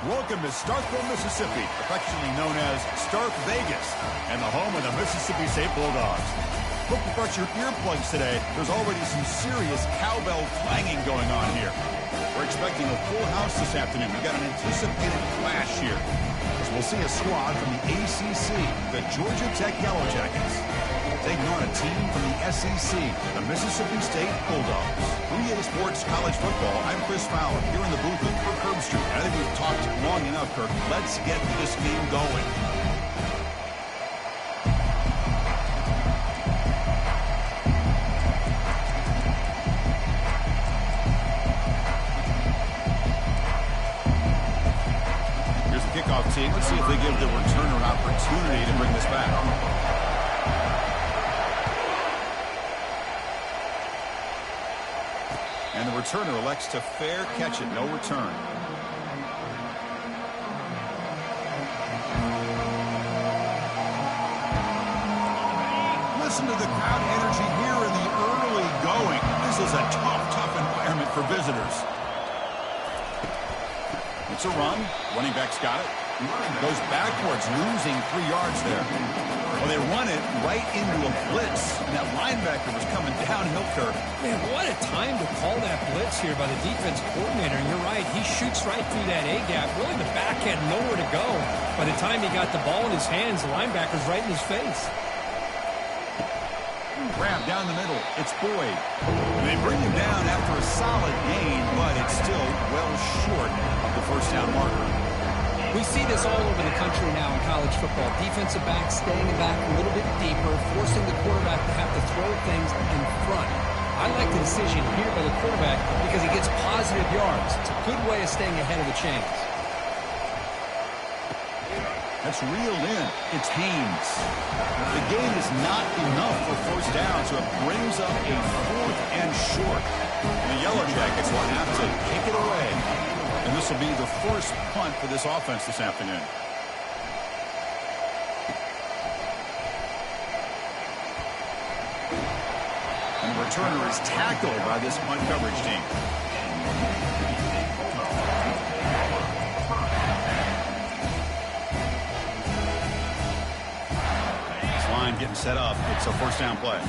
Welcome to Starkville, Mississippi, affectionately known as Stark Vegas, and the home of the Mississippi State Bulldogs. Hope you brought your earplugs today. There's already some serious cowbell clanging going on here. We're expecting a full house this afternoon. We've got an anticipated clash here, as we'll see a squad from the ACC, the Georgia Tech Yellow Jackets, taking on a team from the SEC, the Mississippi State Bulldogs. 3A Sports College Football, I'm Chris Fowler, here in the booth with Kirk Herbstreit. I think we've talked long enough, Kirk. Let's get this game going. Here's the kickoff team. Let's see if they give the returner an opportunity to bring this back. And the returner elects to fair catch it. No return. Listen to the crowd energy here in the early going. This is a tough environment for visitors. It's a run. Running back's got it. Goes backwards, losing 3 yards there. Well, they run it right into a blitz, and that linebacker was coming downhill, Kirk. Man, what a time to call that blitz here by the defense coordinator. And you're right, he shoots right through that A-gap. Really, the back had nowhere to go. By the time he got the ball in his hands, the linebacker's right in his face. Grab down the middle. It's Boyd. They bring him down after a solid gain, but it's still well short of the first down marker. We see this all over the country now in college football. Defensive backs staying back a little bit deeper, forcing the quarterback to have to throw things in front. I like the decision here by the quarterback because he gets positive yards. It's a good way of staying ahead of the chains. That's reeled in. It's Haynes. The gain is not enough for first down, so it brings up a 4th and short. The Yellow Jackets will have to kick it away. And this will be the first punt for this offense this afternoon. And the returner is tackled by this punt coverage team. This line getting set up. It's a first down play.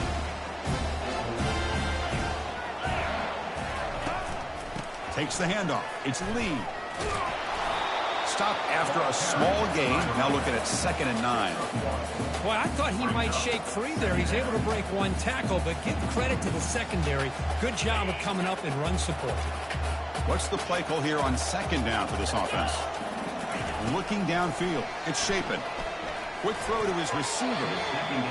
Takes the handoff. It's Lee. Stop after a small gain. Now looking at 2nd and 9. Boy, I thought he might shake free there. He's able to break one tackle, but give credit to the secondary. Good job of coming up and run support. What's the play call here on 2nd down for this offense? Looking downfield. It's Shapen. Quick throw to his receiver.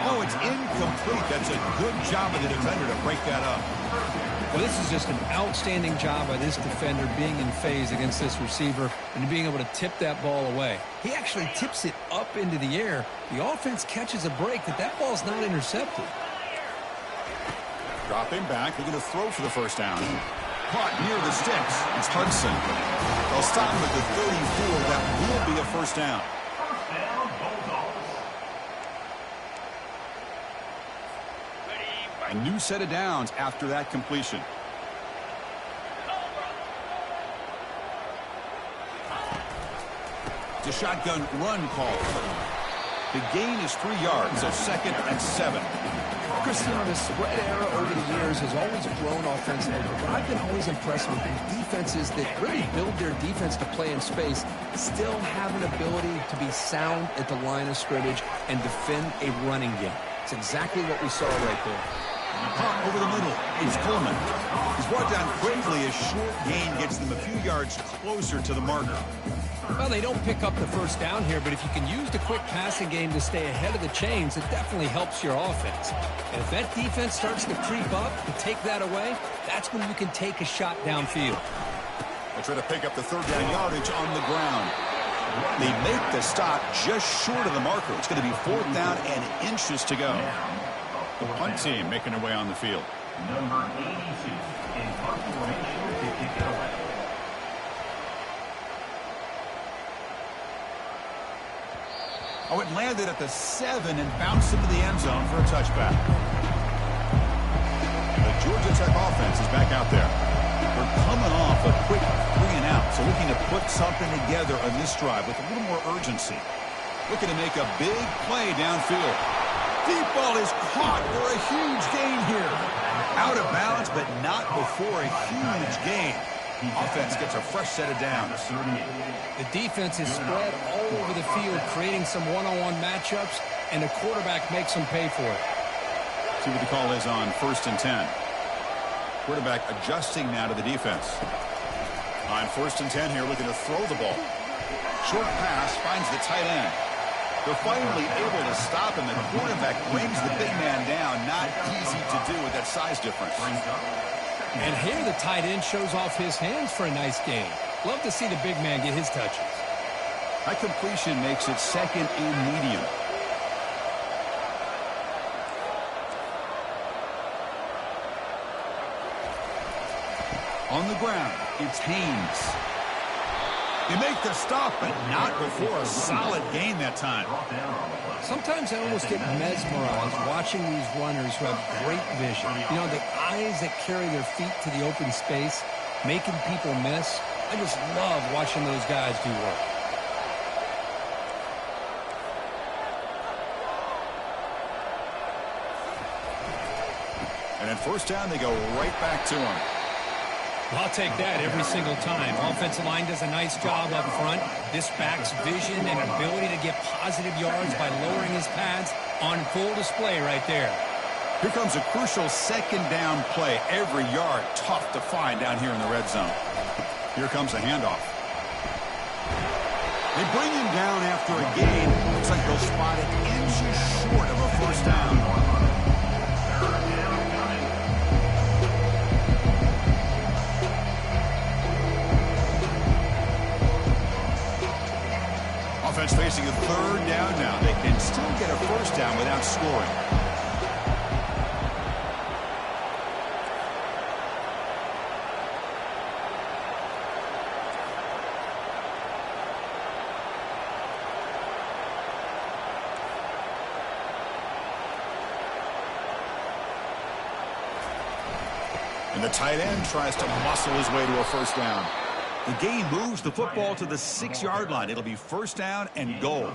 Oh, it's incomplete. That's a good job of the defender to break that up. Well, this is just an outstanding job by this defender being in phase against this receiver and being able to tip that ball away. He actually tips it up into the air. The offense catches a break that ball's not intercepted. Dropping back. They're going to throw for the first down. Caught near the sticks. It's Hudson. They'll stop him at the 34. That will be a first down. A new set of downs after that completion. The shotgun run call. The gain is 3 yards, so 2nd and 7. Christian, the spread era over the years has always grown offensively, but I've been always impressed with the defenses that really build their defense to play in space, still have an ability to be sound at the line of scrimmage and defend a running game. It's exactly what we saw right there. Caught over the middle. It's Coleman. He's brought down quickly. A short gain gets them a few yards closer to the marker. Well, they don't pick up the first down here, but if you can use the quick passing game to stay ahead of the chains, it definitely helps your offense. And if that defense starts to creep up and take that away, that's when you can take a shot downfield. They try to pick up the 3rd down yardage on the ground. They make the stop just short of the marker. It's going to be 4th down and inches to go. The punt team making their way on the field. Number 86 in punt formation to kick it away. Oh, it landed at the 7 and bounced into the end zone for a touchback. The Georgia Tech offense is back out there. We're coming off a quick 3 and out, so looking to put something together on this drive with a little more urgency. Looking to make a big play downfield. Deep ball is caught for a huge gain here. Out of bounds, but not before a huge gain. Offense gets a fresh set of downs. The defense is spread all over the field, creating some one-on-one matchups, and the quarterback makes them pay for it. See what the call is on 1st and 10. Quarterback adjusting now to the defense. On 1st and 10 here, looking to throw the ball. Short pass finds the tight end. They're finally able to stop him. The quarterback brings the big man down. Not easy to do with that size difference. And here the tight end shows off his hands for a nice gain. Love to see the big man get his touches. That completion makes it 2nd and medium. On the ground, it's Haynes. They make the stop, but not before a solid gain that time. Sometimes I almost get mesmerized watching these runners who have great vision. You know, the eyes that carry their feet to the open space, making people miss. I just love watching those guys do work. And at 1st down, they go right back to him. I'll take that every single time. Offensive line does a nice job up front. This back's vision and ability to get positive yards by lowering his pads on full display right there. Here comes a crucial 2nd down play. Every yard tough to find down here in the red zone. Here comes a handoff. They bring him down after a gain. Looks like they'll spot it inches short of a 1st down. Offense facing a 3rd down now. They can still get a 1st down without scoring. And the tight end tries to muscle his way to a 1st down. The gain moves the football to the 6-yard line. It'll be 1st down and goal.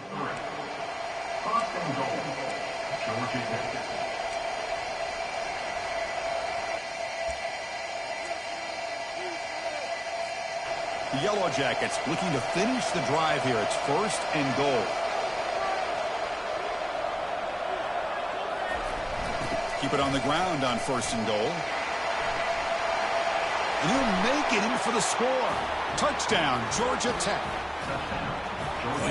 The Yellow Jackets looking to finish the drive here. It's 1st and goal. Keep it on the ground on 1st and goal. And he'll make it in for the score. Touchdown, Georgia Tech.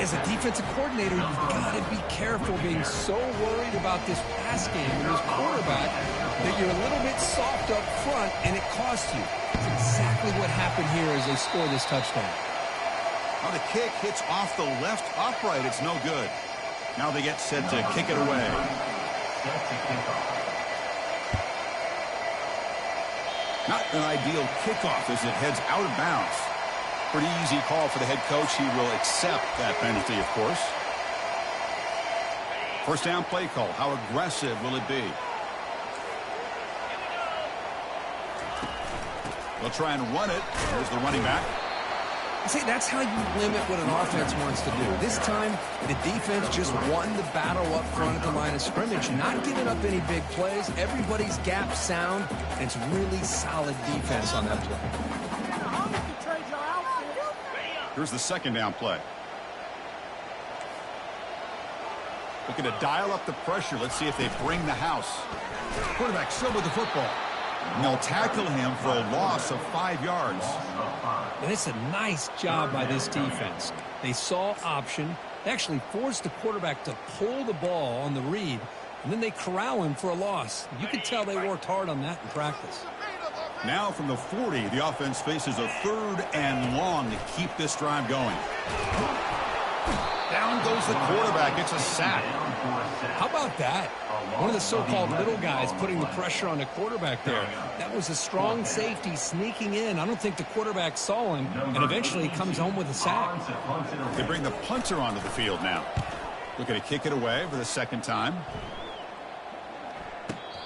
As a defensive coordinator, you've got to be careful being so worried about this pass game and this quarterback that you're a little bit soft up front and it costs you. That's exactly what happened here as they score this touchdown. Now the kick hits off the left upright. It's no good. Now they get set to kick it away. Not an ideal kickoff as it heads out of bounds. Pretty easy call for the head coach. He will accept that penalty, of course. 1st down play call. How aggressive will it be? They'll try and run it. There's the running back. See, that's how you limit what an offense wants to do. This time, the defense just won the battle up front at the line of scrimmage, not giving up any big plays. Everybody's gap sound, and it's really solid defense on that play. Here's the 2nd down play. Looking to dial up the pressure. Let's see if they bring the house. Quarterback still with the football. And they'll tackle him for a loss of 5 yards. And it's a nice job by this defense. They saw option. They actually forced the quarterback to pull the ball on the read, and then they corral him for a loss. You can tell they worked hard on that in practice. Now from the 40, the offense faces a 3rd and long to keep this drive going. Down goes the quarterback. It's a sack. How about that? One of the so-called little guys putting the pressure on the quarterback there. That was a strong safety sneaking in. I don't think the quarterback saw him, and eventually he comes home with a sack. They bring the punter onto the field now. Looking to kick it away for the 2nd time.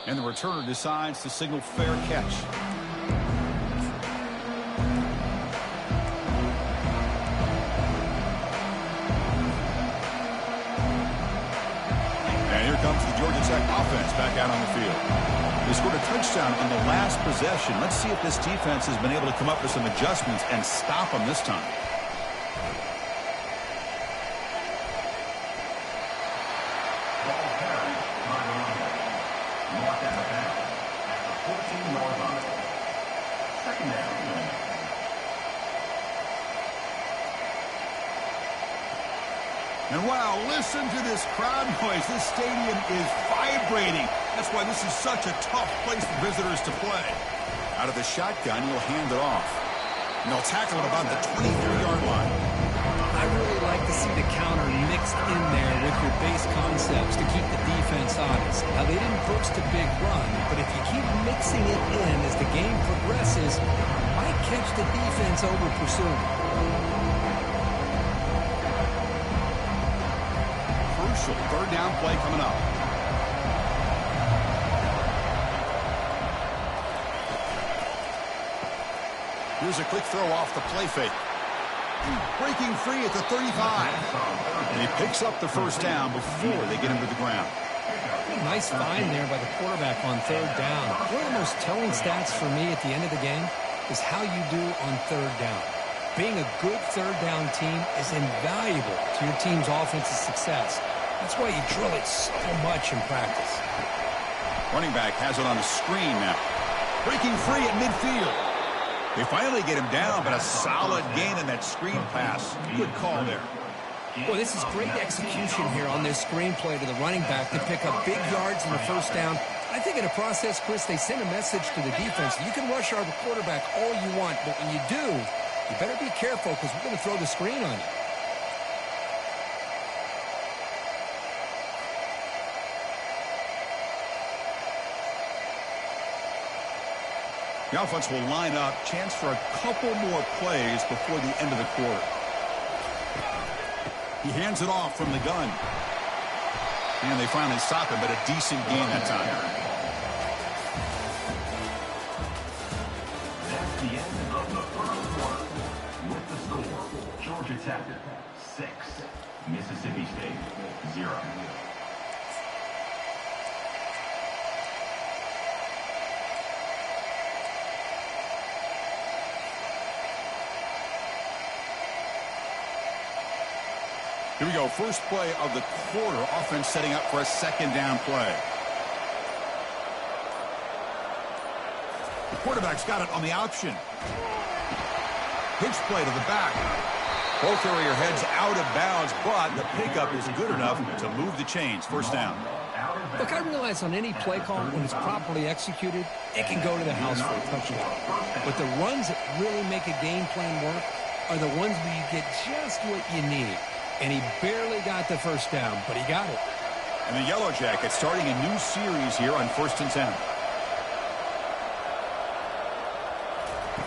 And the returner decides to signal fair catch. Tech offense back out on the field. They scored a touchdown on the last possession. Let's see if this defense has been able to come up with some adjustments and stop them this time. Ball carried by the runner. Marked out of bounds at the 14-yard line. Second down. And wow, listen to this crowd noise. This stadium is vibrating. That's why this is such a tough place for visitors to play. Out of the shotgun, he'll hand it off. And they'll tackle it about the 23-yard line. I really like to see the counter mixed in there with your base concepts to keep the defense honest. Now, they didn't post a big run, but if you keep mixing it in as the game progresses, you might catch the defense over pursuing. Crucial third down play coming up. Here's a quick throw off the play fake. Breaking free at the 35. And he picks up the first down before they get him to the ground. Nice find there by the quarterback on third down. One of the most telling stats for me at the end of the game is how you do on third down. Being a good third down team is invaluable to your team's offensive success. That's why you drill it so much in practice. Running back has it on a screen now. Breaking free at midfield. They finally get him down, but a solid gain in that screen pass. Good call there. Boy, this is great execution here on this screenplay to the running back to pick up big yards in the first down. I think in the process, Chris, they send a message to the defense. You can rush our quarterback all you want, but when you do, you better be careful because we're going to throw the screen on you. The offense will line up. Chance for a couple more plays before the end of the quarter. He hands it off from the gun. And they finally stop him, but a decent gain that time. That's the end of the first quarter. With the score, Georgia Tech 6, Mississippi State 0. Here we go. First play of the quarter. Offense setting up for a second down play. The quarterback's got it on the option. Pitch play to the back. Both area heads out of bounds, but the pickup is good enough to move the chains. First down. Look, I realize on any play call, when it's properly executed, it can go to the house for a touchdown. But the runs that really make a game plan work are the ones where you get just what you need. And he barely got the first down, but he got it. And the Yellow Jackets starting a new series here on 1st and 10.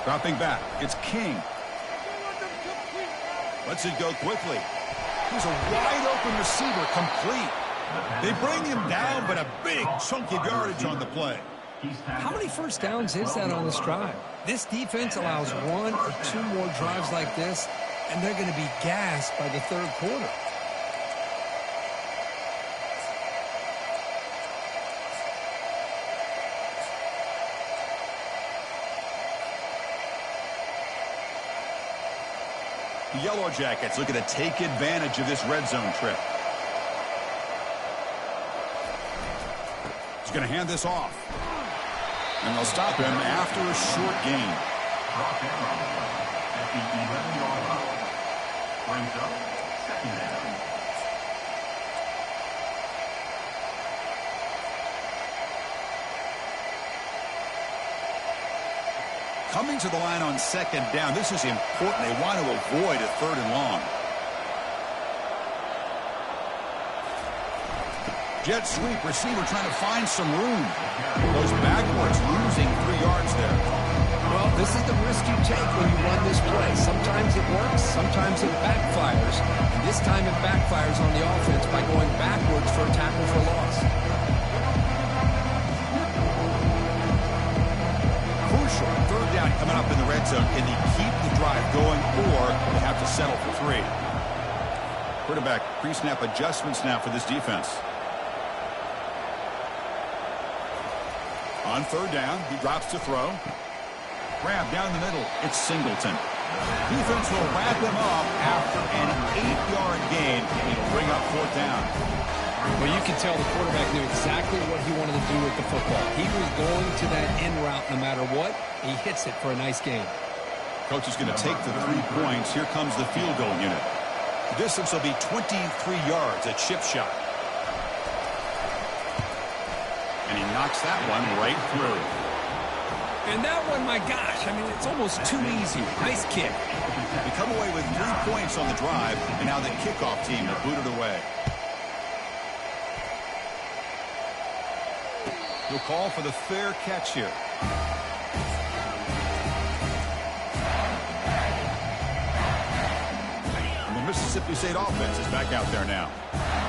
Dropping back, it's King. Lets it go quickly. He's a wide-open receiver, complete. They bring him down, but a big chunk of yardage on the play. How many first downs is that on this drive? This defense allows one or two more drives like this, and they're going to be gassed by the third quarter. The Yellow Jackets looking to take advantage of this red zone trip. He's going to hand this off. And they'll stop him after a short gain. At the 11-yard line. Brings up second down. Coming to the line on second down. This is important. They want to avoid a third and long. Jet sweep, receiver trying to find some room. Goes backwards, losing 3 yards there. Well, this is the risk you take when you run this play. Sometimes it works, sometimes it backfires. And this time it backfires on the offense by going backwards for a tackle for loss. Crucial. Third down coming up in the red zone. Can they keep the drive going, or they have to settle for 3? Quarterback pre-snap adjustments now for this defense. On third down, he drops to throw. Grab down the middle. It's Singleton. Defense will wrap him up after an 8-yard gain. It'll bring up fourth down. Well, you can tell the quarterback knew exactly what he wanted to do with the football. He was going to that in route no matter what. He hits it for a nice gain. Coach is going to take the 3 points. Here comes the field goal unit. The distance will be 23 yards at chip shot. And he knocks that one right through. And that one, my gosh, I mean, it's almost too easy. Nice kick. They come away with 3 points on the drive, and now the kickoff team will boot it away. He'll call for the fair catch here. And the Mississippi State offense is back out there now.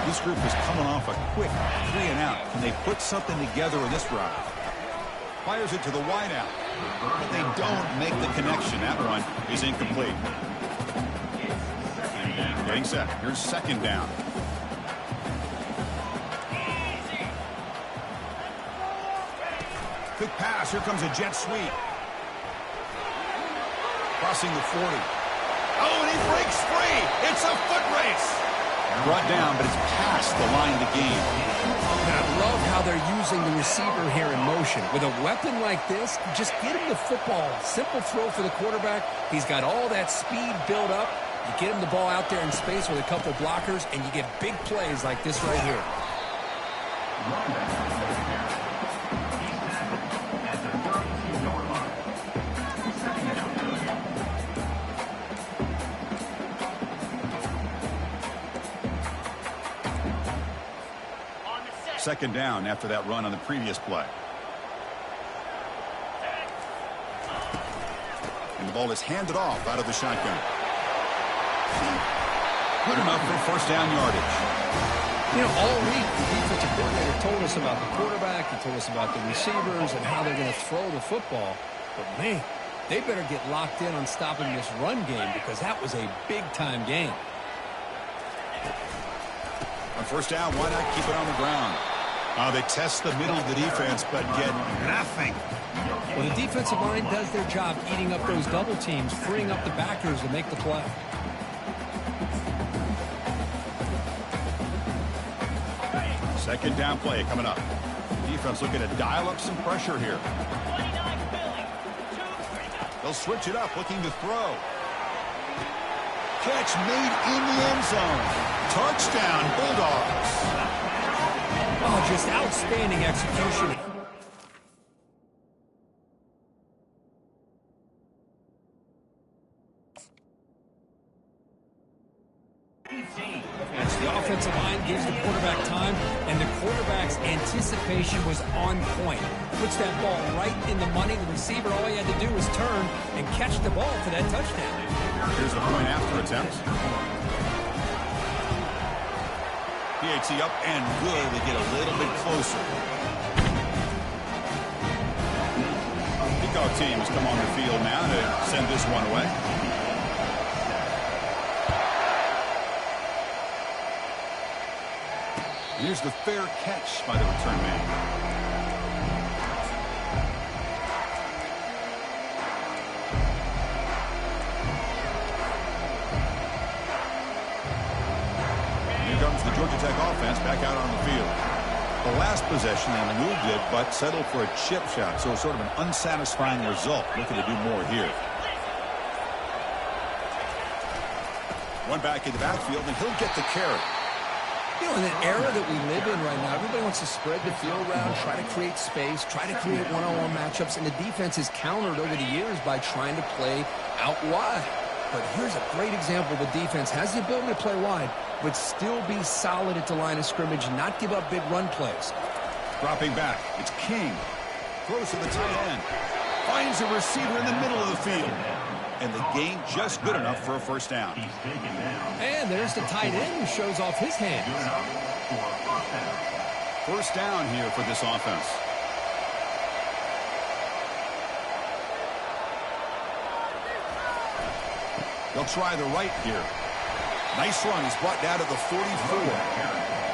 This group is coming off a quick 3-and-out. Can they put something together in this drive? Fires it to the wideout, but they don't make the connection. That one is incomplete. Getting set. Here's second down. Quick pass. Here comes a jet sweep. Crossing the 40. Oh, and he breaks free. It's a foot race. Brought down, but it's past the line to gain. And I love how they're using the receiver here in motion. With a weapon like this, just get him the football. Simple throw for the quarterback. He's got all that speed built up. You get him the ball out there in space with a couple blockers, and you get big plays like this right here. Second down after that run on the previous play. And the ball is handed off out of the shotgun. Good enough for first down yardage. You know, all week, the defensive coordinator told us about the quarterback. He told us about the receivers and how they're going to throw the football. But, man, they better get locked in on stopping this run game because that was a big-time game. On first down, why not keep it on the ground? They test the middle of the defense, but get nothing. Well, the defensive line does their job eating up those double teams, freeing up the backers to make the play. Second down play coming up. Defense looking to dial up some pressure here. They'll switch it up, looking to throw. Catch made in the end zone. Touchdown, Bulldogs. Oh, just outstanding execution. As the offensive line gives the quarterback time, and the quarterback's anticipation was on point. Puts that ball right in the money. The receiver, all he had to do was turn and catch the ball for that touchdown. Here's the point after attempt. PAT up and good. They get a little bit closer. Kickoff teams come on the field now to send this one away. Here's the fair catch by the return man. The Georgia Tech offense back out on the field. The last possession, they moved it, but settled for a chip shot, so it's sort of an unsatisfying result. Looking to do more here. One back in the backfield, and he'll get the carry. You know, in an era that we live in right now, everybody wants to spread the field around, try to create space, try to create one-on-one matchups, and the defense is countered over the years by trying to play out wide. But here's a great example. The defense has the ability to play wide, but still be solid at the line of scrimmage and not give up big run plays. Dropping back, it's King. Throws to the tight end. Finds a receiver in the middle of the field. And the gain just good enough for a first down. And there's the tight end who shows off his hands. First down here for this offense. They'll try the right here. Nice run. He's brought down to the 44.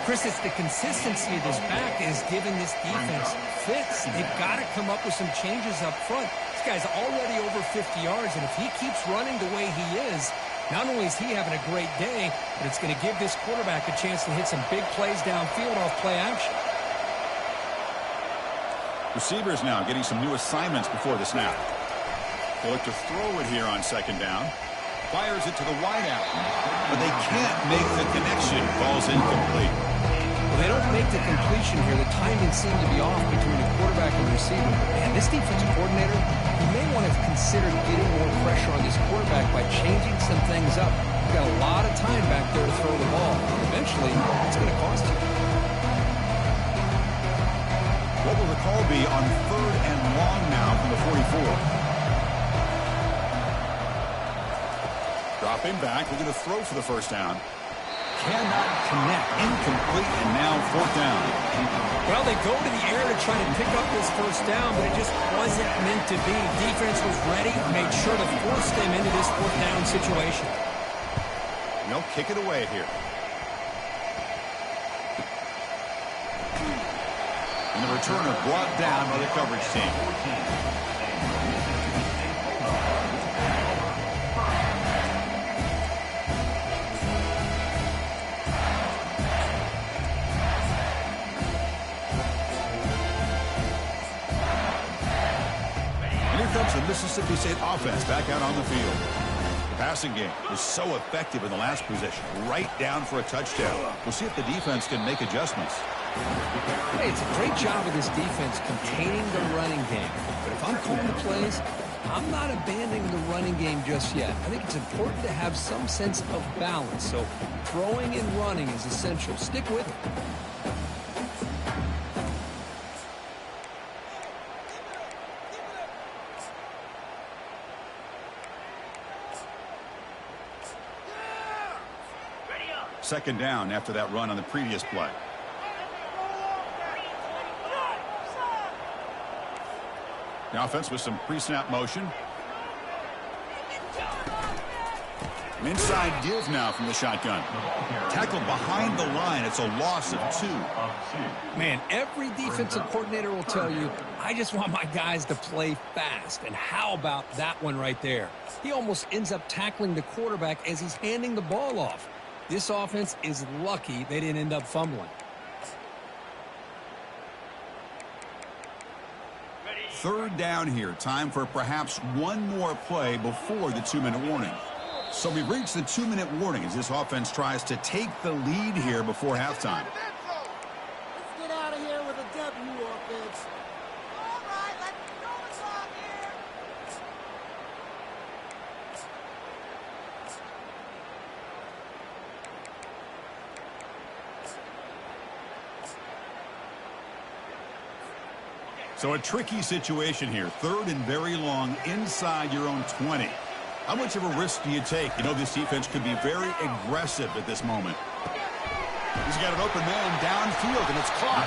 Chris, it's the consistency of this back that is giving this defense fits. They've got to come up with some changes up front. This guy's already over 50 yards, and if he keeps running the way he is, not only is he having a great day, but it's going to give this quarterback a chance to hit some big plays downfield off play action. Receivers now getting some new assignments before the snap. They'll look to throw it here on second down. Fires it to the wideout, but they can't make the connection. Ball's incomplete. Well, they don't make the completion here. The timing seemed to be off between the quarterback and the receiver. Man, this defensive coordinator, he may want to consider getting more pressure on this quarterback by changing some things up. You've got a lot of time back there to throw the ball. Eventually, it's going to cost you. What will the call be on 3rd and long now from the 44? Dropping back, we're going to throw for the first down. Cannot connect, incomplete, and now 4th down. Well, they go to the air to try to pick up this first down, but it just wasn't meant to be. Defense was ready, made sure to force them into this 4th down situation. And they'll kick it away here. And the returner brought down by the coverage team. The Mississippi State offense back out on the field. The passing game was so effective in the last possession, right down for a touchdown. We'll see if the defense can make adjustments. Hey, it's a great job of this defense containing the running game. But if I'm calling the plays, I'm not abandoning the running game just yet. I think it's important to have some sense of balance. So throwing and running is essential. Stick with it. Second down after that run on the previous play. The offense with some pre-snap motion. An inside give now from the shotgun. Tackled behind the line. It's a loss of 2. Man, every defensive coordinator will tell you, I just want my guys to play fast. And how about that one right there? He almost ends up tackling the quarterback as he's handing the ball off. This offense is lucky they didn't end up fumbling. Third down here. Time for perhaps one more play before the 2-minute warning. So we've reached the 2-minute warning as this offense tries to take the lead here before halftime. Let's get out of here with a W, offense. All right, let's throw this off here. So a tricky situation here. 3rd and very long inside your own 20. How much of a risk do you take? You know, this defense could be very aggressive at this moment. He's got an open man downfield, and it's caught.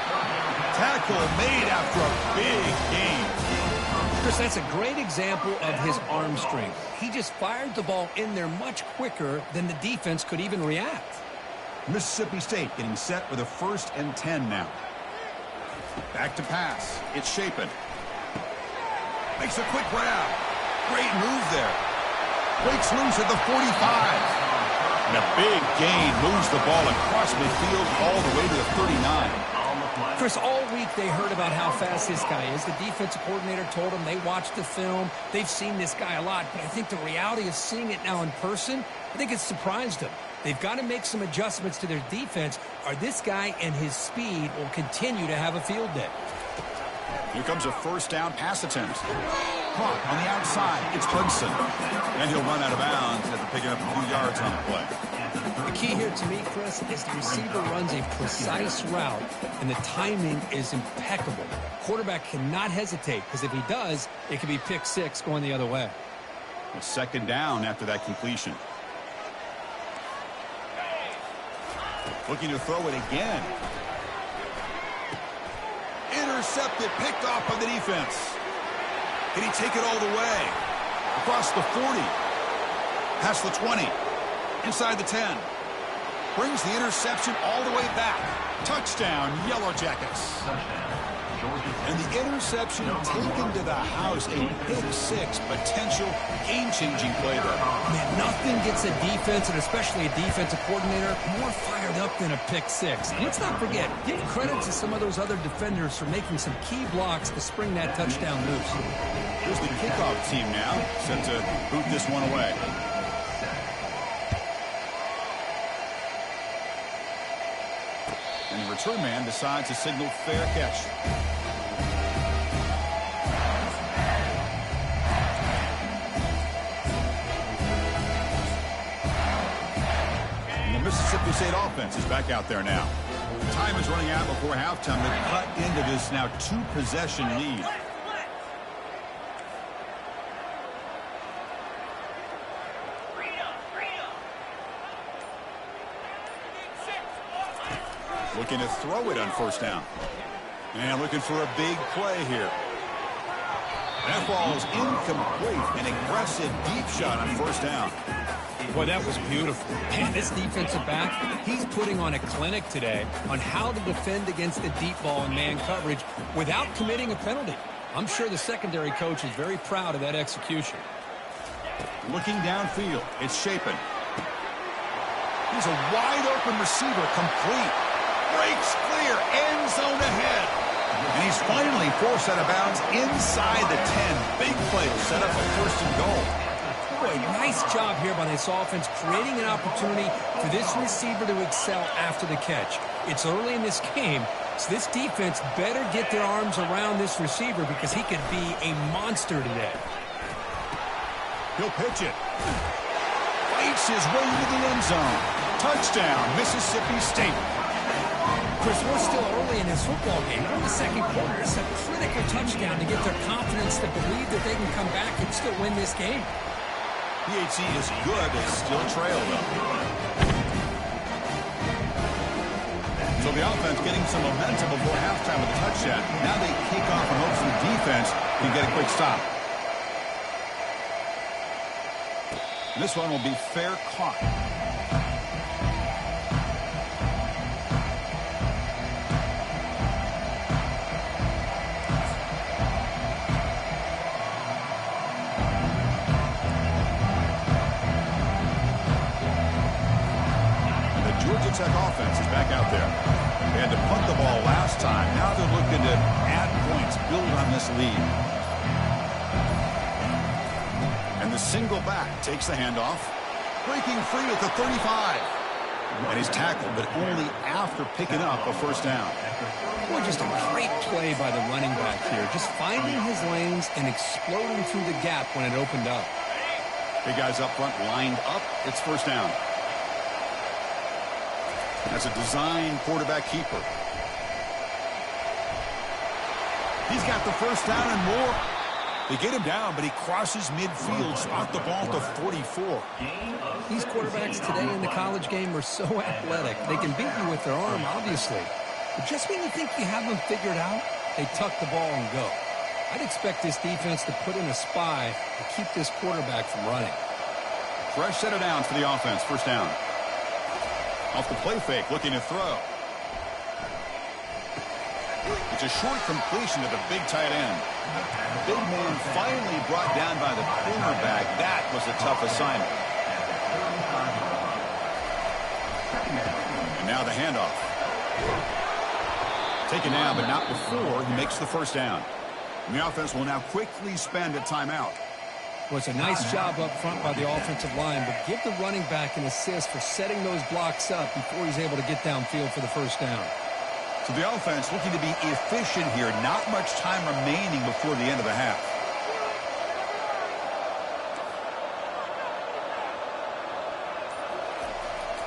Tackle made after a big gain. Chris, that's a great example of his arm strength. He just fired the ball in there much quicker than the defense could even react. Mississippi State getting set with a 1st and 10 now. Back to pass. It's Shapen. Makes a quick grab. Great move there. Breaks loose at the 45. And a big gain moves the ball across midfield all the way to the 39. Chris, all week they heard about how fast this guy is. The defensive coordinator told them they watched the film. They've seen this guy a lot. But I think the reality of seeing it now in person, I think it's surprised them. They've got to make some adjustments to their defense, or this guy and his speed will continue to have a field day. Here comes a 1st down pass attempt. Caught on the outside. It's Hudson. And he'll run out of bounds after picking up a few yards on the play. The key here to me, Chris, is the receiver runs a precise route, and the timing is impeccable. Quarterback cannot hesitate, because if he does, it could be pick 6 going the other way. A 2nd down after that completion. Looking to throw it again. Intercepted, picked off by the defense. Can he take it all the way? Across the 40. Past the 20. Inside the 10. Brings the interception all the way back. Touchdown, Yellow Jackets. And the interception taken to the house. A pick six, potential game-changing play there. Man, nothing gets a defense, and especially a defensive coordinator, more fired up than a pick six. And let's not forget, give credit to some of those other defenders for making some key blocks to spring that touchdown loose. Here's the kickoff team now, set to boot this one away. And the return man decides to signal fair catch. And the Mississippi State offense is back out there now. Time is running out before halftime to cut into this now two-possession lead. Looking to throw it on first down. And looking for a big play here. That ball is incomplete. An aggressive deep shot on first down. Boy, that was beautiful. Man, this defensive back, he's putting on a clinic today on how to defend against the deep ball and man coverage without committing a penalty. I'm sure the secondary coach is very proud of that execution. Looking downfield, it's Shapen. He's a wide-open receiver, complete. Breaks clear, end zone ahead. And he's finally forced out of bounds inside the 10. Big play to set up a first and goal. Boy, nice job here by this offense, creating an opportunity for this receiver to excel after the catch. It's early in this game, so this defense better get their arms around this receiver because he could be a monster today. He'll pitch it. Fights his way into the end zone. Touchdown, Mississippi State. Chris, we're still early in this football game. We're in the second quarter. It's a critical touchdown to get their confidence to believe that they can come back and still win this game. PHC is good, but still trail, though. So the offense getting some momentum before halftime with a touchdown. Now they kick off and hopes the defense can get a quick stop. And this one will be fair caught. Tech offense is back out there. They had to punt the ball last time. Now they're looking to add points, build on this lead. And the single back takes the handoff. Breaking free at the 35. And he's tackled, but only after picking up a first down. Boy, just a great play by the running back here. Just finding his lanes and exploding through the gap when it opened up. Big guys up front lined up. It's first down. That's a design quarterback keeper. He's got the first down and more. They get him down, but he crosses midfield, spot the ball to 44. These quarterbacks today in the college game are so athletic. They can beat you with their arm, obviously. But just when you think you have them figured out, they tuck the ball and go. I'd expect this defense to put in a spy to keep this quarterback from running. Fresh set of downs for the offense, first down. Off the play fake, looking to throw. It's a short completion to the big tight end. Big man finally brought down by the cornerback. That was a tough assignment. And now the handoff. Taken down, but not before he makes the first down. And the offense will now quickly spend a timeout. Well, it's a nice job up front by the offensive line, but give the running back an assist for setting those blocks up before he's able to get downfield for the first down. So the offense looking to be efficient here. Not much time remaining before the end of the half.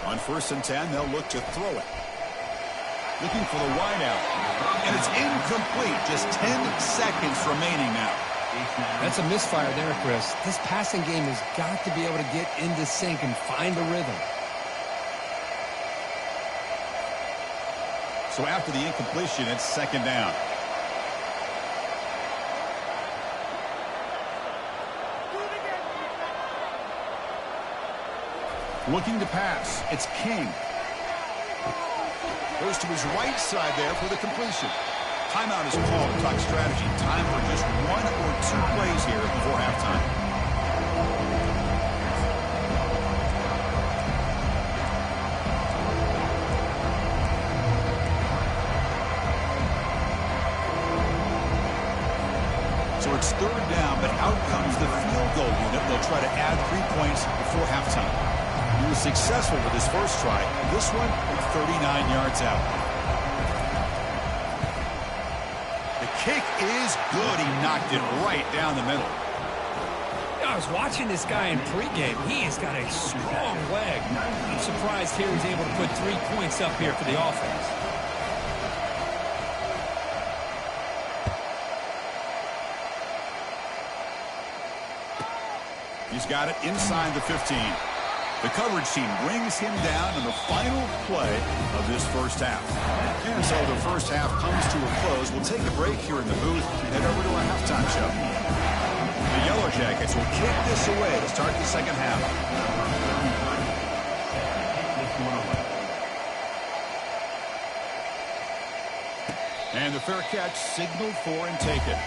On 1st and 10, they'll look to throw it. Looking for the wide out. And it's incomplete. Just 10 seconds remaining now. That's a misfire there, Chris. This passing game has got to be able to get into sync and find the rhythm. So after the incompletion, it's second down. Looking to pass. It's King. Goes to his right side there for the completion. Timeout is called to talk strategy. Time for just 1 or 2 plays here before halftime. So it's 3rd down, but out comes the field goal unit. They'll try to add 3 points before halftime. He was successful with his first try. This one, 39 yards out. The kick is good. He knocked it right down the middle. I was watching this guy in pregame. He has got a strong leg. I'm surprised here he's able to put 3 points up here for the offense. He's got it inside the 15. The coverage team brings him down in the final play of this first half. And so the first half comes to a close. We'll take a break here in the booth and head over to our halftime show. The Yellow Jackets will kick this away to start the second half. And the fair catch signaled for and taken.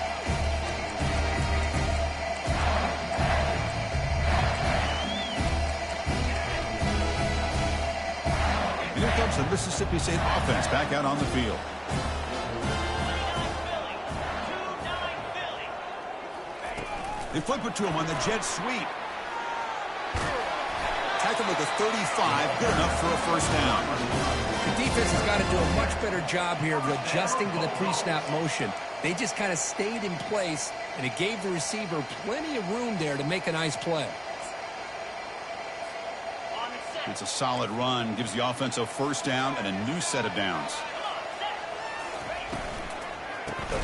Here comes the Mississippi State offense back out on the field. They flip it to him on the jet sweep. Tackled at the 35, good enough for a first down. The defense has got to do a much better job here of adjusting to the pre-snap motion. They just kind of stayed in place, and it gave the receiver plenty of room there to make a nice play. It's a solid run, gives the offense a first down and a new set of downs.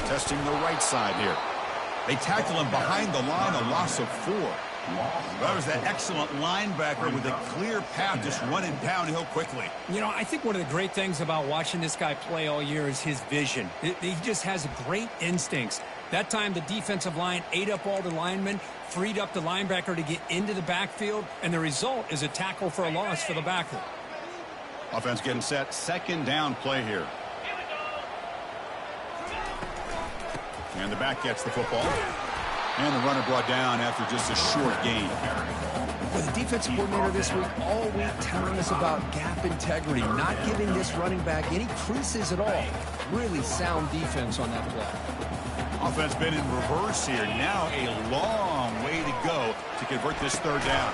Testing the right side here. They tackle him behind the line, a loss of 4. That was that excellent linebacker with a clear path just running downhill quickly. You know, I think one of the great things about watching this guy play all year is his vision. He just has great instincts. That time the defensive line ate up all the linemen, freed up the linebacker to get into the backfield, and the result is a tackle for a loss for the backer. Offense getting set, second down play here. And the back gets the football. And the runner brought down after just a short gain. Well, the defensive coordinator this week all week telling us about gap integrity, not giving this running back any creases at all. Really sound defense on that play. Offense been in reverse here. Now a long way to go to convert this third down.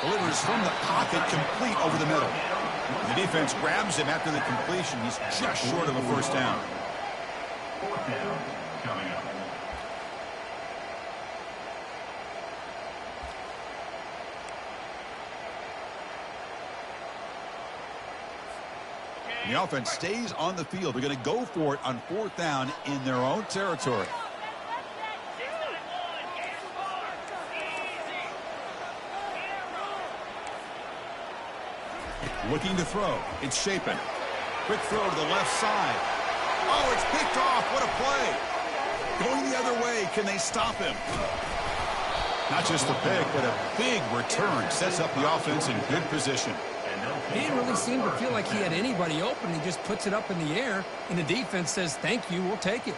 Delivers from the pocket, complete over the middle. The defense grabs him after the completion. He's just short of a first down. Fourth down coming up. The offense stays on the field. They're going to go for it on fourth down in their own territory. Looking to throw. It's Shapen. Quick throw to the left side. Oh, it's picked off. What a play. Going the other way. Can they stop him? Not just a pick, but a big return. Sets up the offense in good position. He didn't really seem to feel like he had anybody open. He just puts it up in the air, and the defense says, thank you, we'll take it.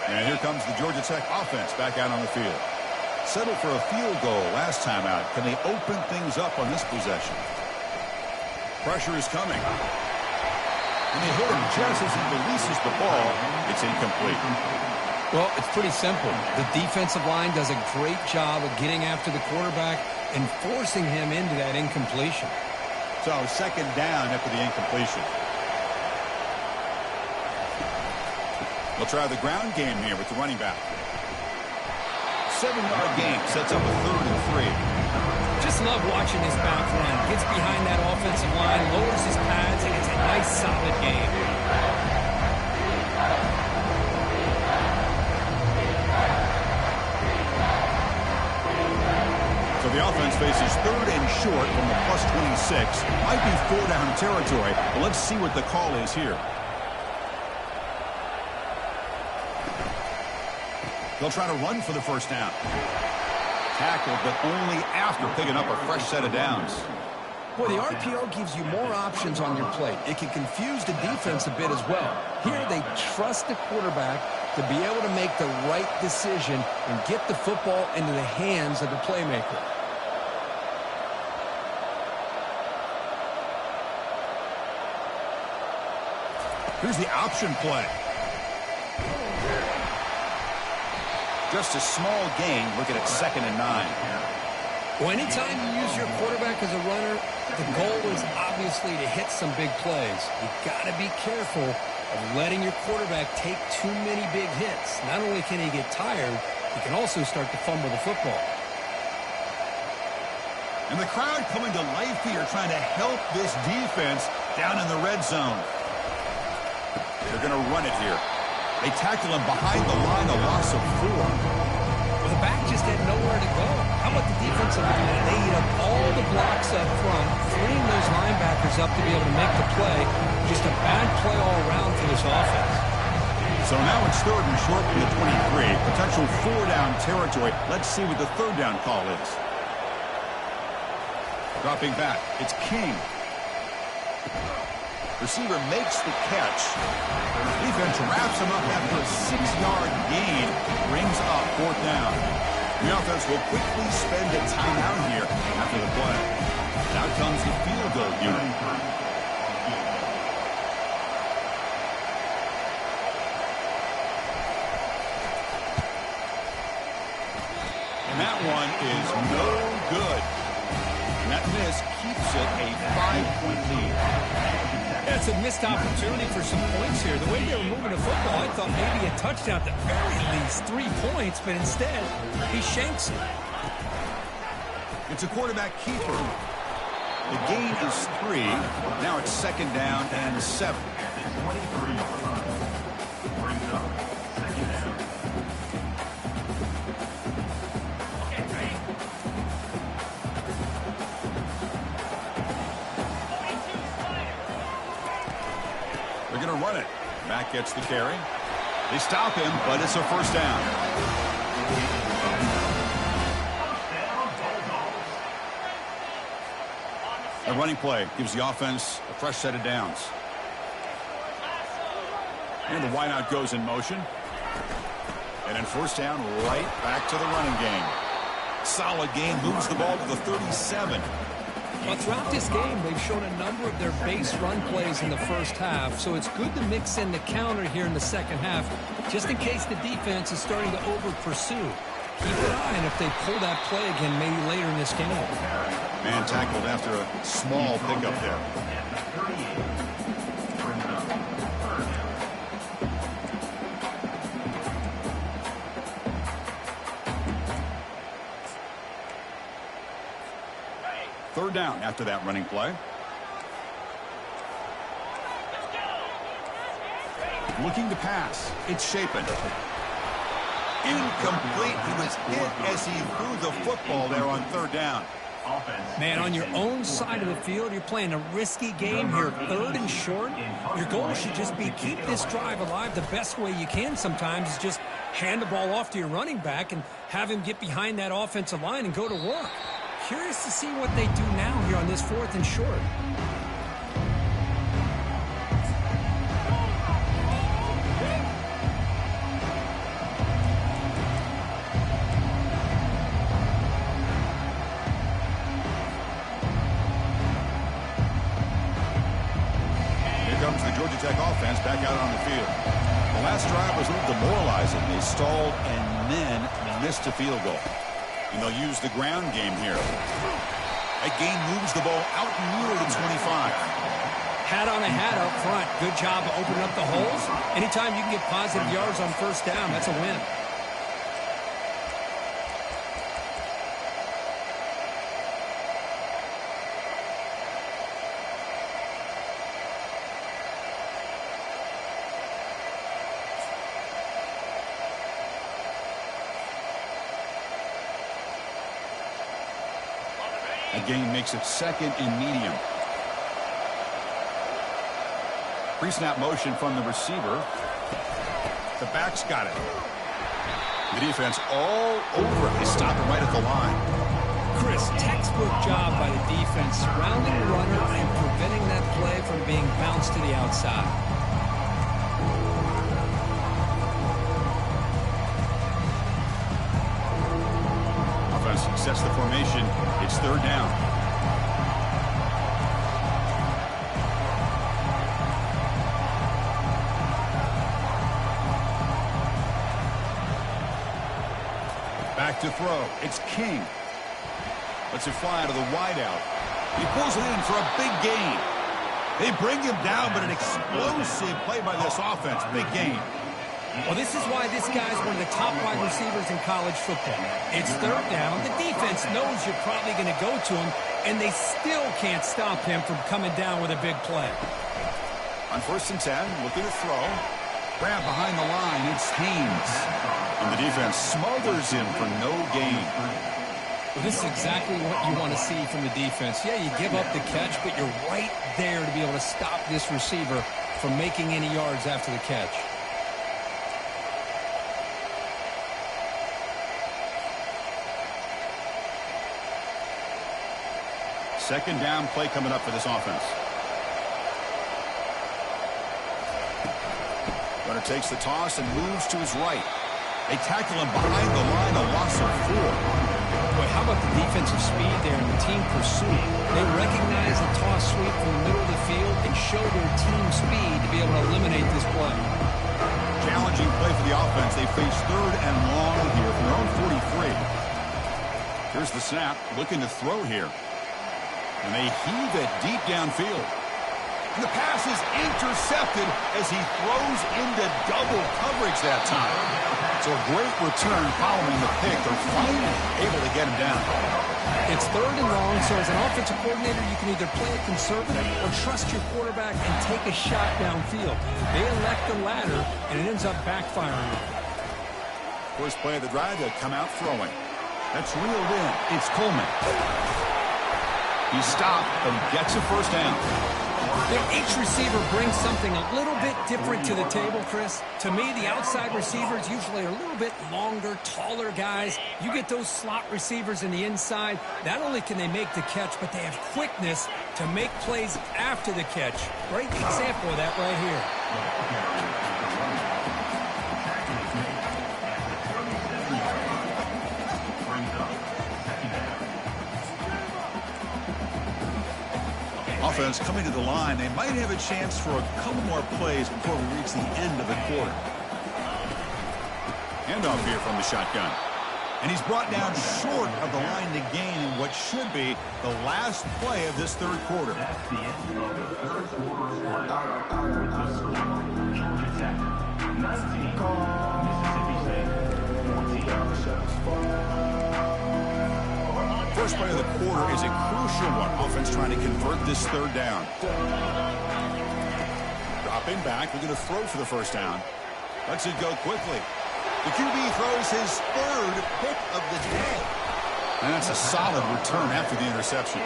And here comes the Georgia Tech offense back out on the field. Settled for a field goal last time out. Can they open things up on this possession? Pressure is coming. And they hit him just as he releases the ball. It's incomplete. Well, it's pretty simple. The defensive line does a great job of getting after the quarterback and forcing him into that incompletion. So second down after the incompletion. We'll try the ground game here with the running back. 7-yard gain sets up a 3rd and 3. Just love watching this back run. Gets behind that offensive line, lowers his pads, and it's a nice, solid game. So the offense faces 3rd and short from the +26. Might be 4-down territory, but let's see what the call is here. They'll try to run for the first down. Tackled, but only after picking up a fresh set of downs. Boy, the RPO gives you more options on your plate. It can confuse the defense a bit as well. Here, they trust the quarterback to be able to make the right decision and get the football into the hands of the playmaker. Here's the option play. Just a small gain. Look at it, 2nd and 9. Well, anytime you use your quarterback as a runner, the goal is obviously to hit some big plays. You've got to be careful of letting your quarterback take too many big hits. Not only can he get tired, he can also start to fumble the football. And the crowd coming to life here, trying to help this defense down in the red zone. They're going to run it here. They tackle him behind the line, a loss of 4. Well, the back just had nowhere to go. How about the defensive line? They eat up all the blocks up front, freeing those linebackers up to be able to make the play. Just a bad play all around for this offense. So now it's 3rd and short from the 23. Potential 4-down territory. Let's see what the 3rd down call is. Dropping back. It's King. Receiver makes the catch. Defense wraps him up after a 6-yard gain. Brings up 4th down. The offense will quickly spend a timeout here after the play. And out comes the field goal unit. And that one is no good. And that miss keeps it a 5-point lead. That's a missed opportunity for some points here. The way they were moving the football, I thought maybe a touchdown, at the very least 3 points, but instead, he shanks it. It's a quarterback keeper. The gain is 3. Now it's 2nd down and 7. They're going to run it. Mack gets the carry. They stop him, but it's a 1st down. A running play gives the offense a fresh set of downs. And the wideout goes in motion. And then 1st down, right back to the running game. Solid gain, moves the ball to the 37. Well, throughout this game, they've shown a number of their base run plays in the first half, so it's good to mix in the counter here in the second half, just in case the defense is starting to over-pursue. Keep an eye on if they pull that play again maybe later in this game. Man tackled after a small pickup there. Third down after that running play. Looking to pass. It's Shapen. Incomplete. He was hit as he threw the football there on 3rd down. Man, on your own side of the field, you're playing a risky game here. 3rd and short. Your goal should just be keep this drive alive the best way you can sometimes is just hand the ball off to your running back and have him get behind that offensive line and go to work. Curious to see what they do now here on this 4th and short. Here comes the Georgia Tech offense back out on the field. The last drive was a little demoralizing. They stalled and then missed a field goal. And they'll use the ground game here. That gain moves the ball out near the 25. Hat on a hat up front. Good job of opening up the holes. Anytime you can get positive yards on 1st down, that's a win. A gain makes it 2nd and medium. Pre-snap motion from the receiver. The back's got it. The defense all over it. They stop him right at the line. Chris, textbook job by the defense, surrounding the runner and preventing that play from being bounced to the outside. Offense sets the formation. It's third down. Back to throw. It's King. Lets it fly out of the wideout. He pulls it in for a big gain. They bring him down, but an explosive play by this offense. Big gain. Well, this is why this guy's one of the top wide receivers in college football. It's third down. The defense knows you're probably going to go to him, and they still can't stop him from coming down with a big play. On 1st and 10, looking to throw. Grab behind the line. It's Haynes. And the defense smothers him for no gain. Well, this is exactly what you want to see from the defense. Yeah, you give up the catch, but you're right there to be able to stop this receiver from making any yards after the catch. Second down play coming up for this offense. Runner takes the toss and moves to his right. They tackle him behind the line, a loss of 4. Boy, how about the defensive speed there and the team pursuit? They recognize the toss sweep from the middle of the field and show their team speed to be able to eliminate this play. Challenging play for the offense. They face third and long here from their own 43. Here's the snap, looking to throw here. And they heave it deep downfield. And the pass is intercepted as he throws into double coverage that time. So a great return following the pick. They're finally able to get him down. It's third and long, so as an offensive coordinator, you can either play it conservative or trust your quarterback and take a shot downfield. They elect the latter, and it ends up backfiring. First play of the drive, they'll come out throwing. That's reeled in. It's Coleman. He stopped and gets a first down. Each receiver brings something a little bit different to the table, Chris. To me, the outside receivers usually are a little bit longer, taller guys. You get those slot receivers in the inside. Not only can they make the catch, but they have quickness to make plays after the catch. Great example of that right here. Offense coming to the line. They might have a chance for a couple more plays before we reach the end of the quarter. Handoff here from the shotgun. And he's brought down short of the line to gain in what should be the last play of this third quarter. That's the end of the third quarter. With the score, Georgia Tech 19, Mississippi State 14. First play of the quarter is a crucial one. Offense trying to convert this third down. Dropping back, we're going to throw for the first down. Lets it go quickly. The QB throws his third pick of the day. And that's a solid return after the interception.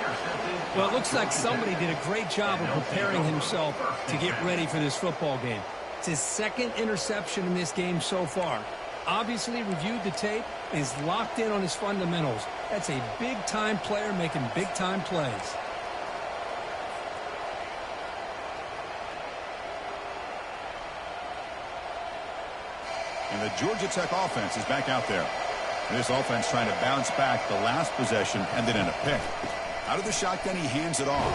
Well, it looks like somebody did a great job of preparing himself to get ready for this football game. It's his second interception in this game so far. Obviously reviewed the tape, is locked in on his fundamentals. That's a big-time player making big-time plays. And the Georgia Tech offense is back out there. And this offense trying to bounce back the last possession and then in a pick. Out of the shotgun, he hands it off.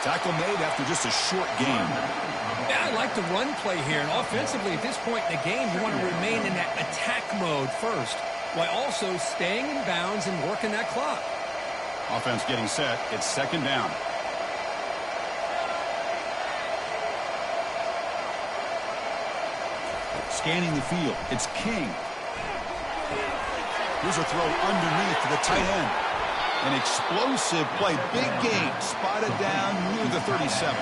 Tackle made after just a short gain. Yeah, I like the run play here. And offensively, at this point in the game, you want to remain in that attack mode first, while also staying in bounds and working that clock. Offense getting set. It's second down. Scanning the field. It's King. Here's a throw underneath to the tight end. An explosive play. Big game. Spotted down near the 37.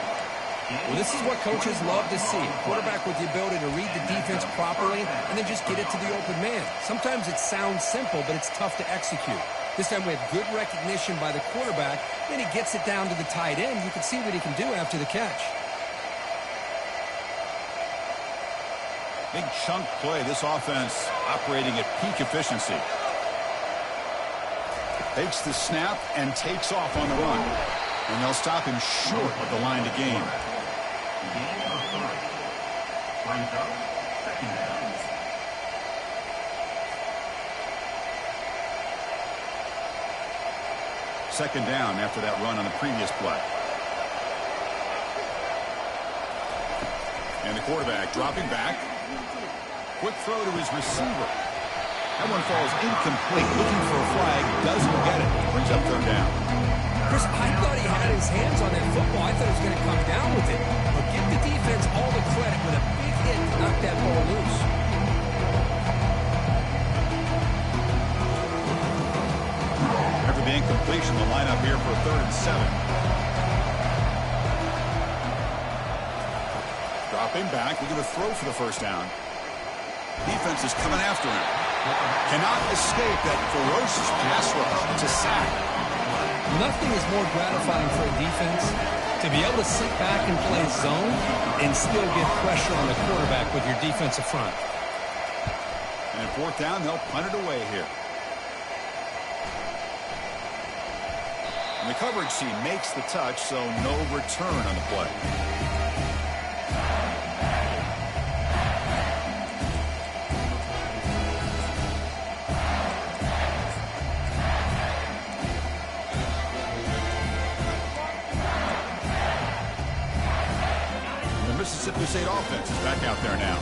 Well, this is what coaches love to see. Quarterback with the ability to read the defense properly and then just get it to the open man. Sometimes it sounds simple, but it's tough to execute. This time we have good recognition by the quarterback. Then he gets it down to the tight end. You can see what he can do after the catch. Big chunk play. This offense operating at peak efficiency. Takes the snap and takes off on the run. And they'll stop him short of the line to gain. Second down after that run on the previous play. And the quarterback dropping back. Quick throw to his receiver. That one falls incomplete. Looking for a flag. Doesn't get it. Brings up third down. Chris, I thought he had his hands on that football. I thought he was going to come down with it. But give the defense all the credit with a big hit to knock that ball loose. After the incompletion, the lineup here for 3rd and 7. Dropping back, looking to throw for the first down. Defense is coming after him. Cannot escape that ferocious pass rush. It's a sack. Nothing is more gratifying for a defense to be able to sit back and play zone and still get pressure on the quarterback with your defensive front. And 4th down, they'll punt it away here. And the coverage team makes the touch, so no return on the play. Mississippi State offense is back out there now.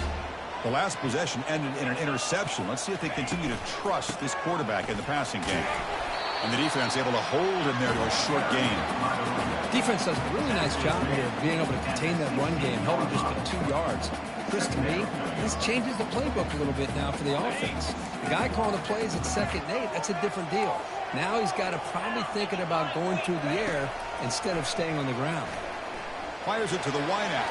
The last possession ended in an interception. Let's see if they continue to trust this quarterback in the passing game. And the defense able to hold him there to a short gain. Defense does a really nice job here of being able to contain that run game, held him just to 2 yards. Chris, to me, this changes the playbook a little bit now for the offense. The guy calling the plays at 2nd and 8, that's a different deal. Now he's got to probably thinking about going through the air instead of staying on the ground. Fires it to the wideout.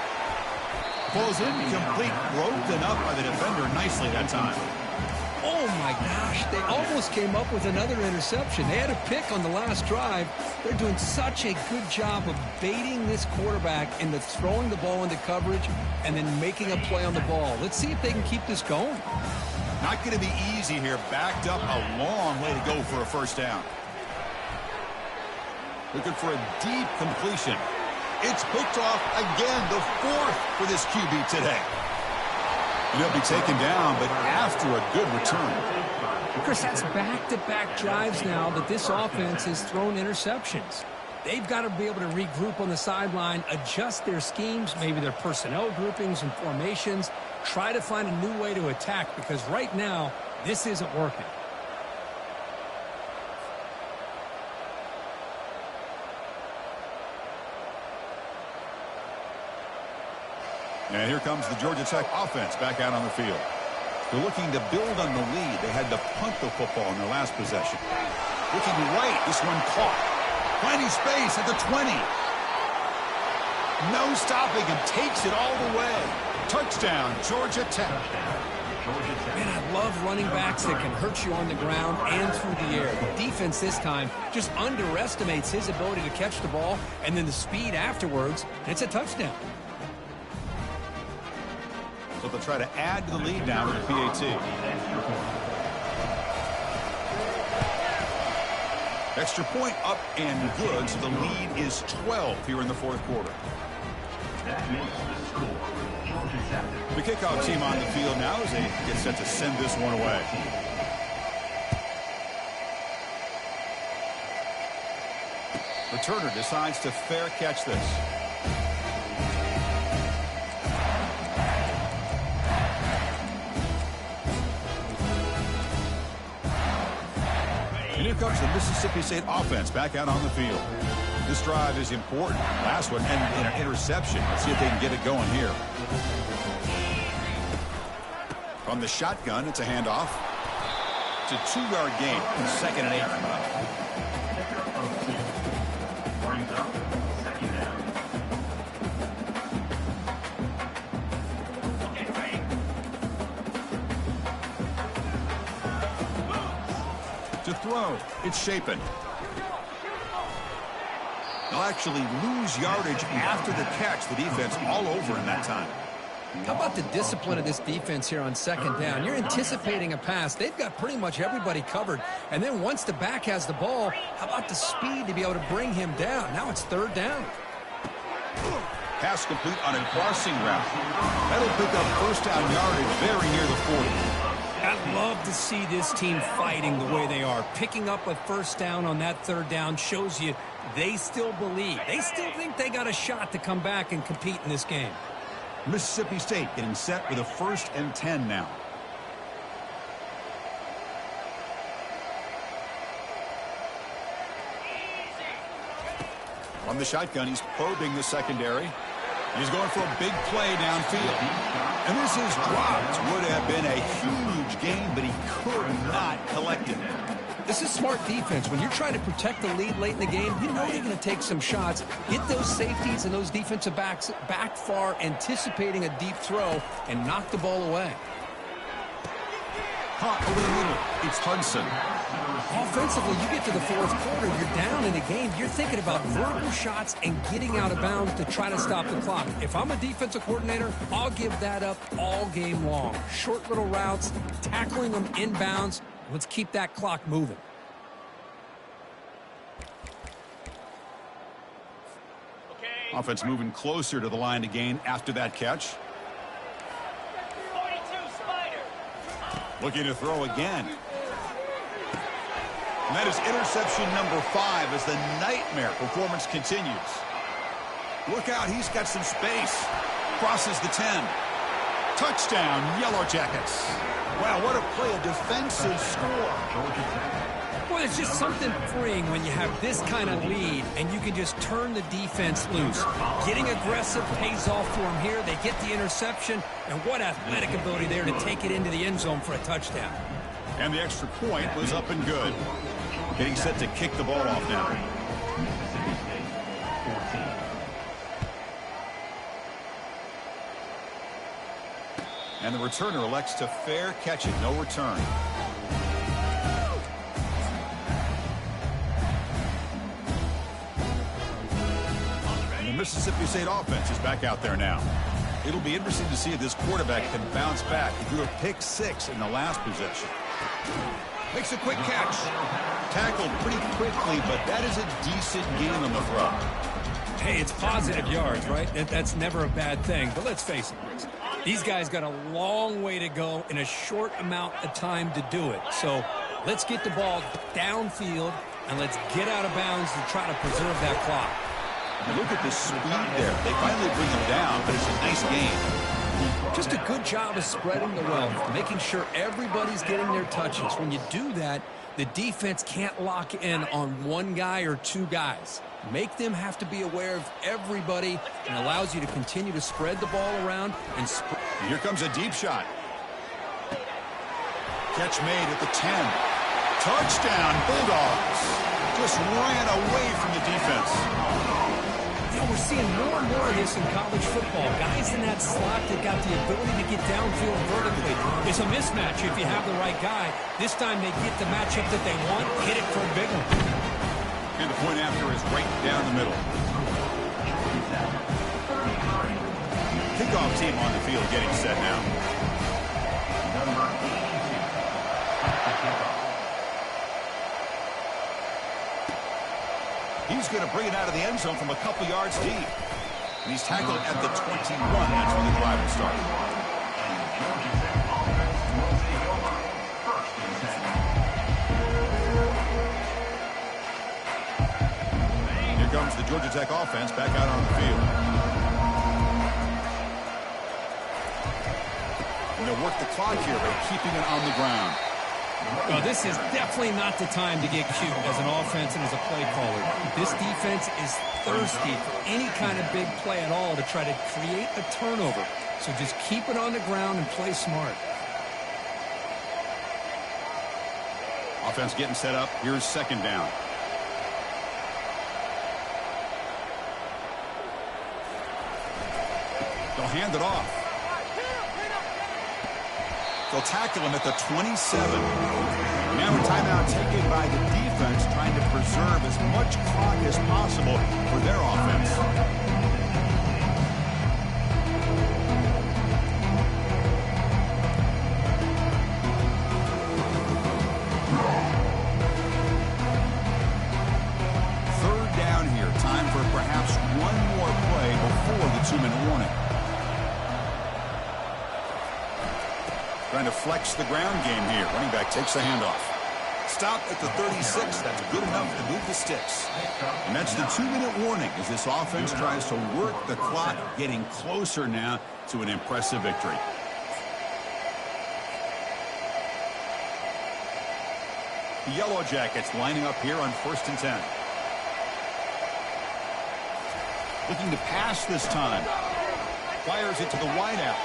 Pulls incomplete, broken up by the defender nicely that time. Oh my gosh, they almost came up with another interception. They had a pick on the last drive. They're doing such a good job of baiting this quarterback into throwing the ball into coverage and then making a play on the ball. Let's see if they can keep this going. Not going to be easy here. Backed up a long way to go for a first down. Looking for a deep completion. It's picked off again, the 4th for this QB today. And he'll be taken down, but after a good return. Chris, that's back-to-back drives now that this offense has thrown interceptions. They've got to be able to regroup on the sideline, adjust their schemes, maybe their personnel groupings and formations, try to find a new way to attack, because right now, this isn't working. And here comes the Georgia Tech offense back out on the field. They're looking to build on the lead. They had to punt the football in their last possession. Looking right, this one caught. Finding space at the 20. No stopping him, takes it all the way. Touchdown, Georgia Tech. Man, I love running backs that can hurt you on the ground and through the air. The defense this time just underestimates his ability to catch the ball, and then the speed afterwards, it's a touchdown. So they'll try to add to the lead now with the PAT. Extra point up and good, so the lead is 12 here in the 4th quarter. The kickoff team on the field now as they get set to send this one away. Returner decides to fair catch this. And here comes the Mississippi State offense back out on the field. This drive is important. Last one ended in an interception. Let's see if they can get it going here. From the shotgun, it's a handoff. It's a 2-yard gain. 2nd and 8 coming up. To throw, it's Shapen. They'll actually lose yardage after the catch. The defense all over him that time. How about the discipline of this defense here on second down? You're anticipating a pass. They've got pretty much everybody covered. And then once the back has the ball, how about the speed to be able to bring him down? Now it's third down. Pass complete on a crossing route. That'll pick up first down yardage very near the 40. I'd love to see this team fighting the way they are. Picking up a first down on that third down shows you they still believe. They still think they got a shot to come back and compete in this game. Mississippi State getting set with a 1st and 10 now. On the shotgun, he's probing the secondary. He's going for a big play downfield. And this is dropped. Would have been a huge gain, but he could not collect it. This is smart defense. When you're trying to protect the lead late in the game, you know they're going to take some shots, get those safeties and those defensive backs back far, anticipating a deep throw, and knock the ball away. Caught over the middle. It's Hudson. Offensively, you get to the fourth quarter, you're down in a game. You're thinking about verbal shots and getting out of bounds to try to stop the clock. If I'm a defensive coordinator, I'll give that up all game long. Short little routes, tackling them inbounds. Let's keep that clock moving. Offense moving closer to the line to gain after that catch. Looking to throw again. And that is interception number 5 as the nightmare performance continues. Look out, he's got some space. Crosses the 10. Touchdown, Yellow Jackets. Wow, what a play, a defensive score. Well, it's just something freeing when you have this kind of lead and you can just turn the defense loose. Getting aggressive pays off for them here. They get the interception, and what athletic ability there to take it into the end zone for a touchdown. And the extra point was up and good. Getting set to kick the ball off now. And the returner elects to fair catch it, no return. And the Mississippi State offense is back out there now. It'll be interesting to see if this quarterback can bounce back. He drew a pick 6 in the last possession. Makes a quick catch. Tackled pretty quickly, but that is a decent gain on the throw. Hey, it's positive yards, right? That's never a bad thing. But let's face it, these guys got a long way to go in a short amount of time to do it. So let's get the ball downfield, and let's get out of bounds to try to preserve that clock. And look at the speed there. They finally bring him down, but it's a nice game. Just a good job of spreading the wealth, making sure everybody's getting their touches. When you do that, the defense can't lock in on one guy or two guys. Make them have to be aware of everybody, and allows you to continue to spread the ball around. And here comes a deep shot. Catch made at the 10. Touchdown, Bulldogs. Just ran away from the defense. You know, we're seeing more and more of this in college football. Guys in that slot that got the ability to get downfield vertically. It's a mismatch if you have the right guy. This time they get the matchup that they want, hit it for a big one. And the point after is right down the middle. Kickoff team on the field getting set now. He's going to bring it out of the end zone from a couple yards deep. And he's tackled at the 21. That's where the drive will start. Here comes the Georgia Tech offense back out on the field. And they'll work the clock here by keeping it on the ground. Well, this is definitely not the time to get cute as an offense and as a play caller. This defense is thirsty for any kind of big play at all to try to create a turnover. So just keep it on the ground and play smart. Offense getting set up. Here's second down. They'll hand it off. They'll tackle him at the 27. Now a timeout taken by the defense, trying to preserve as much clock as possible for their offense. Trying to flex the ground game here. Running back takes the handoff. Stop at the 36. That's good enough to move the sticks. And that's the 2-minute warning as this offense tries to work the clock, getting closer now to an impressive victory. The Yellow Jackets lining up here on 1st and 10. Looking to pass this time. Fires it to the wideout.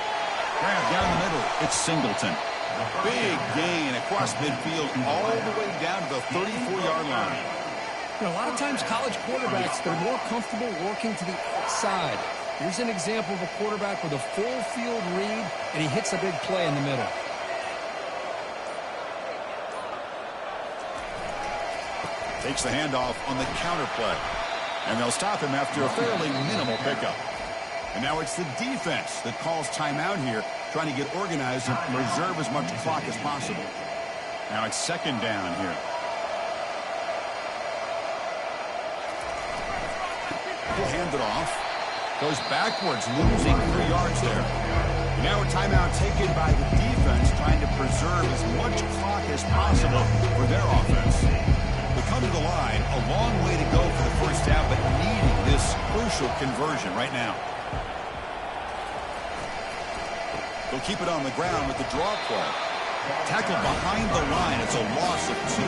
Grab down the middle. It's Singleton. Big gain across midfield all the way down to the 34-yard line. You know, a lot of times college quarterbacks, they're more comfortable working to the outside. Here's an example of a quarterback with a full field read, and he hits a big play in the middle. Takes the handoff on the counter play. And they'll stop him after a fairly minimal pickup. And now it's the defense that calls timeout here, trying to get organized and preserve as much clock as possible. Now it's 2nd down here. He'll hand it off. Goes backwards, losing 3 yards there. And now a timeout taken by the defense, trying to preserve as much clock as possible for their offense. They come to the line, a long way to go for the first half, but needing this crucial conversion right now. They'll keep it on the ground with the draw play. Tackle behind the line. It's a loss of 2.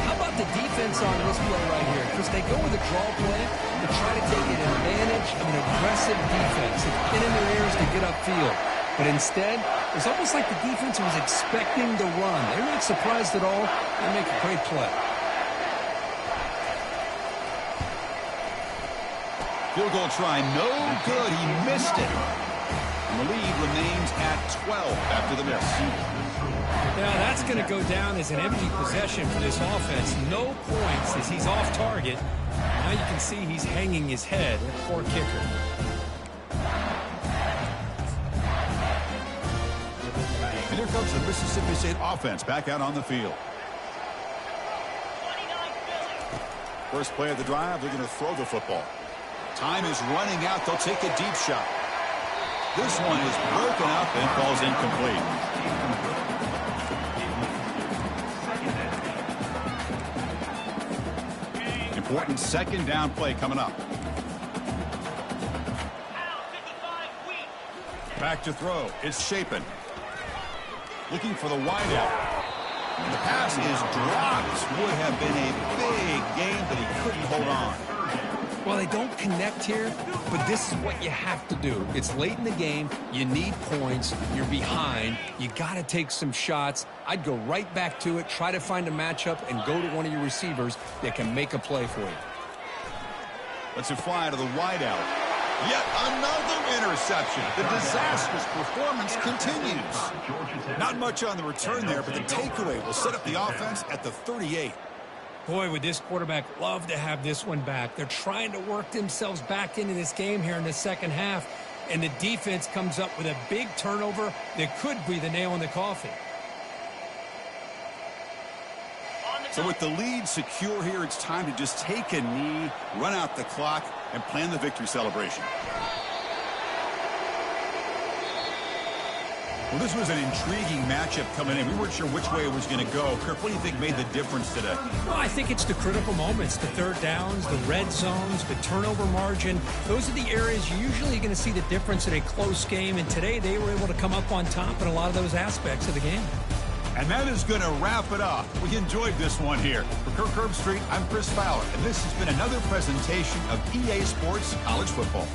How about the defense on this play right here? Because they go with a draw play to try to take an advantage of an aggressive defense. It's been in their ears to get upfield. But instead, it's almost like the defense was expecting the run. They're not surprised at all. They make a great play. Field goal try, no good. He missed it. And the lead remains at 12 after the miss. Now that's going to go down as an empty possession for this offense. No points as he's off target. Now you can see he's hanging his head. Poor kicker. And here comes the Mississippi State offense back out on the field. First play of the drive, they're going to throw the football. Time is running out. They'll take a deep shot. This one is broken up and falls incomplete. Important 2nd down play coming up. Back to throw. It's Shapen. Looking for the wideout. The pass is dropped. Would have been a big gain, but he couldn't hold on. Well, they don't connect here, but this is what you have to do. It's late in the game. You need points. You're behind. You got to take some shots. I'd go right back to it, try to find a matchup, and go to one of your receivers that can make a play for you. Let's it fly to the wideout. Yet another interception. The disastrous performance continues. Not much on the return there, but the takeaway will set up the offense at the 38. Boy, would this quarterback love to have this one back. They're trying to work themselves back into this game here in the 2nd half, and the defense comes up with a big turnover that could be the nail in the coffin. So with the lead secure here, it's time to just take a knee, run out the clock, and plan the victory celebration. Well, this was an intriguing matchup coming in. We weren't sure which way it was going to go. Kirk, what do you think made the difference today? Well, I think it's the critical moments, the 3rd downs, the red zones, the turnover margin. Those are the areas you're usually going to see the difference in a close game, and today they were able to come up on top in a lot of those aspects of the game. And that is going to wrap it up. We enjoyed this one here. For Kirk Herbstreit, I'm Chris Fowler, and this has been another presentation of EA Sports College Football.